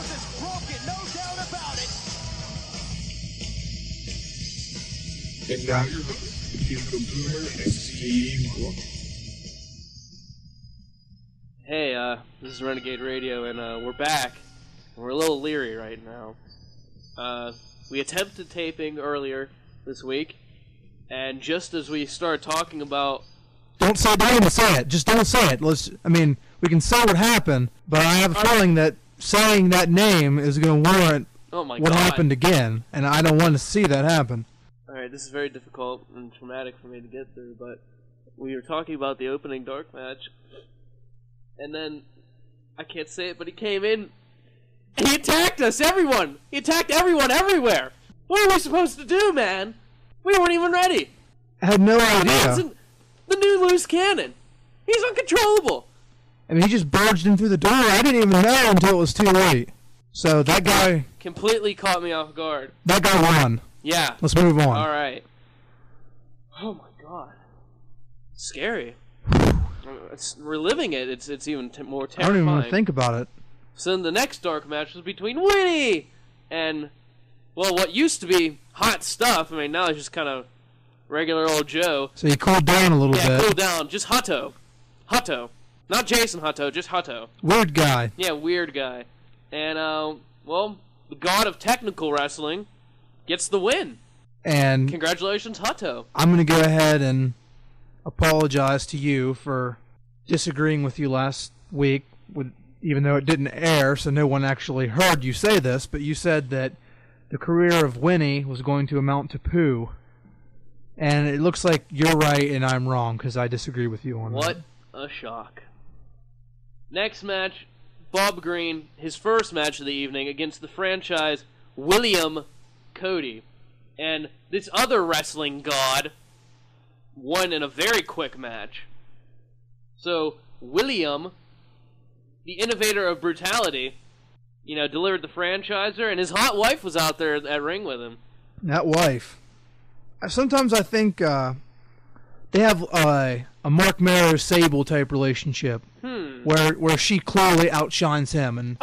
house is broken, no doubt about it. And now your host, Hugo Boomer and Steve Brooks. Hey, this is Renegade Radio, and we're back. We're a little leery right now. We attempted taping earlier this week, and just as we started talking about... Don't even say it. Just don't say it. We can say what happened, but I have a feeling that saying that name is going to warrant what happened again, and I don't want to see that happen. Alright, this is very difficult and traumatic for me to get through, but we were talking about the opening dark match, and then, I can't say it, but he came in, and he attacked us, everyone! He attacked everyone everywhere! What are we supposed to do, man? We weren't even ready! I had no idea. The new loose cannon! He's uncontrollable! I mean, he just barged in through the door. I didn't even know until it was too late. So that guy... completely caught me off guard. That guy won. Yeah. Let's move on. Alright. Oh my god. Scary. Reliving it, it's even more terrifying. I don't even want to think about it. So then the next dark match was between Winnie and, well, what used to be hot stuff. I mean, now it's just kind of regular old Joe. So he cooled down a little bit. Yeah, cooled down. Just Hutto. Hutto. Not Jason Hutto, just Hutto. Weird guy. Yeah, weird guy. And, well, the god of technical wrestling gets the win. And congratulations, Hutto. I'm going to go ahead and apologize to you for disagreeing with you last week, even though it didn't air, so no one actually heard you say this, but you said that the career of Winnie was going to amount to poo. And it looks like you're right and I'm wrong, because I disagree with you on that. What a shock. Next match, Bob Green, his first match of the evening against the franchise William Cody. And this other wrestling god won in a very quick match. So, William, the innovator of brutality, delivered the franchiser, and his hot wife was out there at ring with him. That wife. Sometimes I think they have a Mark Mero-Sable type relationship, where she clearly outshines him, and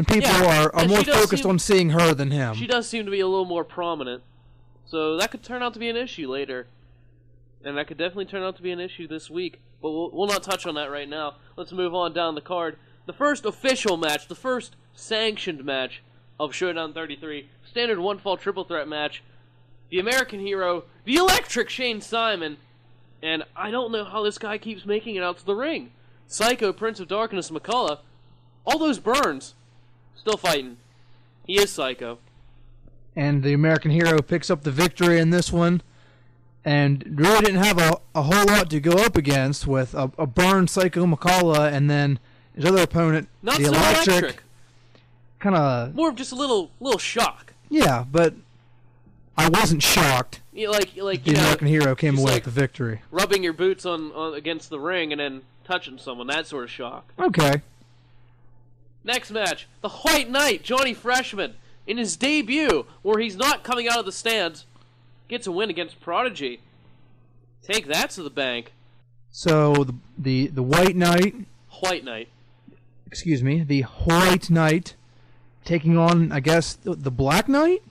people are more focused on seeing her than him. She does seem to be a little more prominent, so that could turn out to be an issue later, and that could definitely turn out to be an issue this week. But we'll not touch on that right now. Let's move on down the card. The first official match, the first sanctioned match of Showdown 33, standard one-fall triple threat match. The American hero, the electric Shane Simon, and I don't know how this guy keeps making it out to the ring. Psycho Prince of Darkness McCullough, all those burns, still fighting. He is Psycho. And the American hero picks up the victory in this one, and really didn't have a whole lot to go up against with a burned Psycho McCullough, and then his other opponent, not the so electric. Kind of more of just a little shock. Yeah, but I wasn't shocked. Yeah, like the American hero came away with the victory. Rubbing your boots on against the ring and then touching someone, that sort of shock. Okay. Next match, the White Knight, Johnny Freshman, in his debut, where he's not coming out of the stands, gets a win against Prodigy. Take that to the bank. So the White Knight. White Knight. Excuse me, the White Knight taking on, I guess, the Black Knight?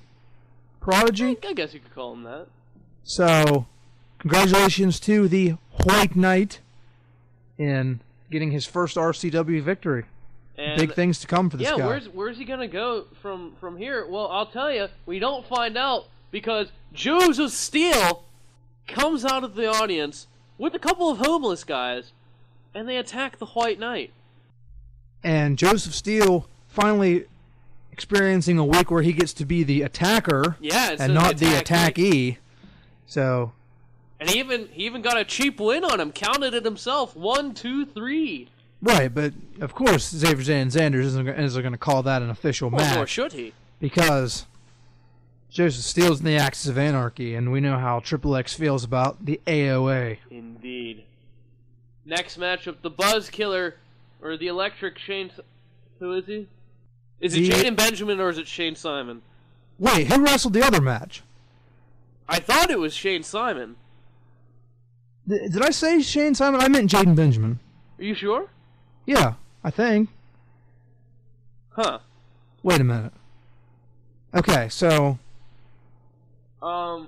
Prodigy? I guess you could call him that. So, congratulations to the White Knight in getting his first RCW victory. And big things to come for this guy. Yeah, where's he going to go from here? Well, I'll tell you, we don't find out because Joseph Steele comes out of the audience with a couple of homeless guys, and they attack the White Knight. And Joseph Steele finally experiencing a week where he gets to be the attacker and not the attackee. So, and he even got a cheap win on him. Counted it himself. 1, 2, 3. Right, but of course Xavier Sanders isn't going to call that an official match. Nor should he, because Joseph Steele's in the Axis of Anarchy, and we know how Triple X feels about the AOA. Indeed. Next matchup, the Buzz Killer or the Electric Shane. Who is he? Is it Jaden Benjamin or is it Shane Simon? Wait, who wrestled the other match? I thought it was Shane Simon. Did I say Shane Simon? I meant Jaden Benjamin. Are you sure? Yeah, I think. Huh. Wait a minute. Okay, so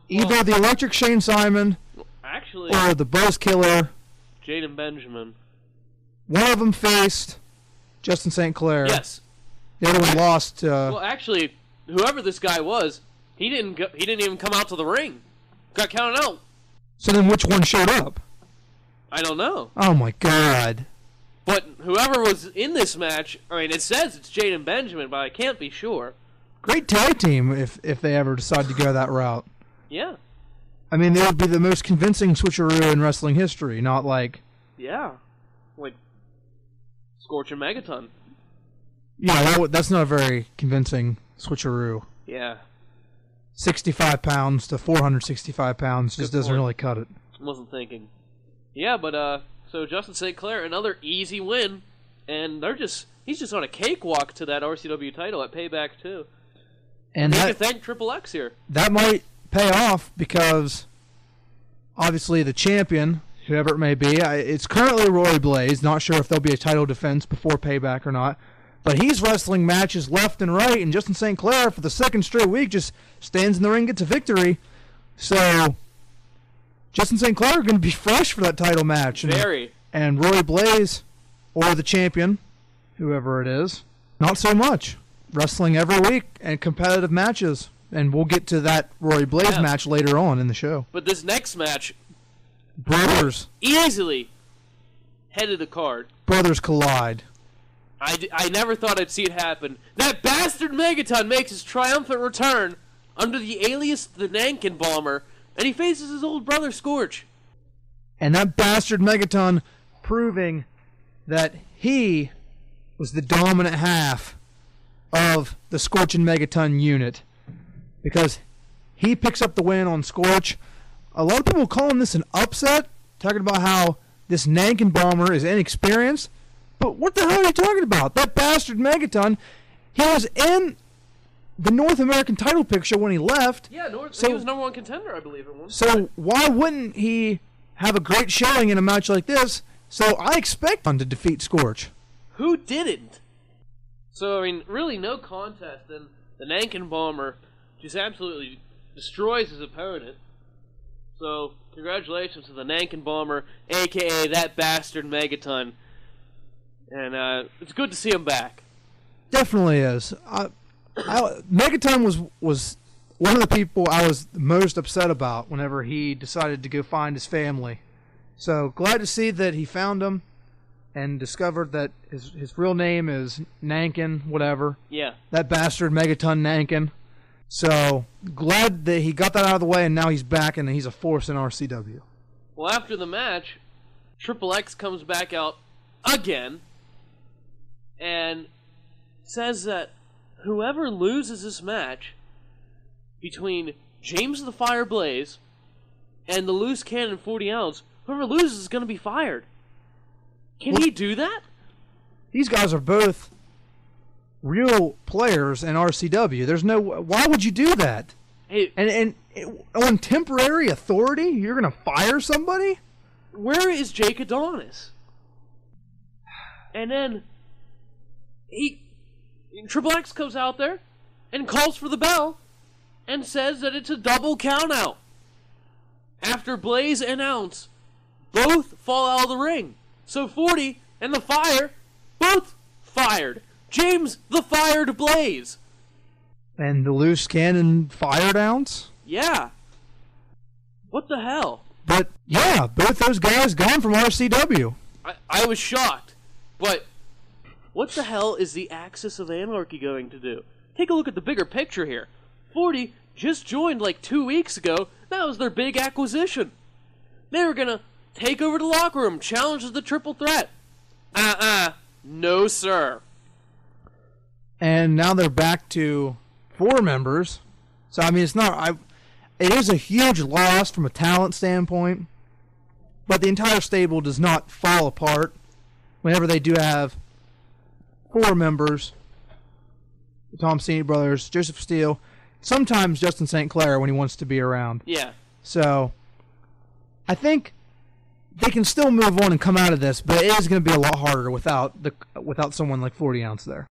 either the Electric Shane Simon actually, or the Buzz Killer, Jaden Benjamin. One of them faced Justin St. Clair. Yes. The other one lost. Well, actually, whoever this guy was, he didn't even come out to the ring. Got counted out. So then, which one showed up? I don't know. Oh my God. But whoever was in this match, I mean, it says it's Jaden Benjamin, but I can't be sure. Great tag team if they ever decide to go that route. Yeah. I mean, they would be the most convincing switcheroo in wrestling history, not like... Yeah. Like, Scorch and Megaton. Yeah, that's not a very convincing switcheroo. Yeah. 65 pounds to 465 pounds just doesn't really cut it. Wasn't thinking. Yeah, but, so Justin St. Clair, another easy win, and he's just on a cakewalk to that RCW title at Payback, too. And you can thank Triple X here. That might pay off because, obviously, the champion, whoever it may be, it's currently Roy Blaze. Not sure if there'll be a title defense before Payback or not. But he's wrestling matches left and right, and Justin St. Clair, for the second straight week, just stands in the ring, gets a victory. So, Justin St. Clair going to be fresh for that title match. Very. And Roy Blaze, or the champion, whoever it is, not so much. Wrestling every week and competitive matches. And we'll get to that Roy Blaze match later on in the show. But this next match... Brothers. Easily head of the card. Brothers collide. I never thought I'd see it happen. That bastard Megaton makes his triumphant return under the alias the Nankin Bomber, and he faces his old brother Scorch. And that bastard Megaton proving that he was the dominant half of the Scorch and Megaton unit. Because he picks up the win on Scorch. A lot of people calling this an upset, talking about how this Nankin Bomber is inexperienced. But what the hell are you talking about? That bastard Megaton, he was in the North American title picture when he left. Yeah, he was number one contender, I believe, at one So why wouldn't he have a great showing in a match like this? So I expect him to defeat Scorch. Who didn't? So, I mean, really no contest, and the Nankin Bomber just absolutely destroys his opponent. So, congratulations to the Nankin Bomber, a.k.a. that bastard Megaton. And it's good to see him back. Definitely is. Megaton was one of the people I was most upset about whenever he decided to go find his family. So glad to see that he found them and discovered that his real name is Nankin, whatever. Yeah. That bastard Megaton Nankin. So glad that he got that out of the way and now he's back and he's a force in RCW. Well, after the match, Triple X comes back out again and says that whoever loses this match between James the Fire Blaze and the Loose Cannon 40 ounce, whoever loses is going to be fired. Can he do that? These guys are both real players in RCW. There's no... Why would you do that? Hey, and on temporary authority, you're going to fire somebody? Where is Jake Adonis? And then Triple X comes out there and calls for the bell and says that it's a double countout. After Blaze and Ounce both fall out of the ring. So 40 and the Fire both fired. James the Fired Blaze. And the Loose Cannon fired Ounce? Yeah. What the hell? But, yeah, both those guys gone from RCW. I was shocked. But what the hell is the Axis of Anarchy going to do? Take a look at the bigger picture here. 40 just joined like 2 weeks ago. That was their big acquisition. They were going to take over the locker room, challenge the triple threat. No, sir. And now they're back to 4 members. So, I mean, it is a huge loss from a talent standpoint. But the entire stable does not fall apart whenever they do have 4 members. The Thompson brothers, Joseph Steele, sometimes Justin St. Clair when he wants to be around. Yeah. So, I think they can still move on and come out of this, but it is going to be a lot harder without someone like 40 ounce there.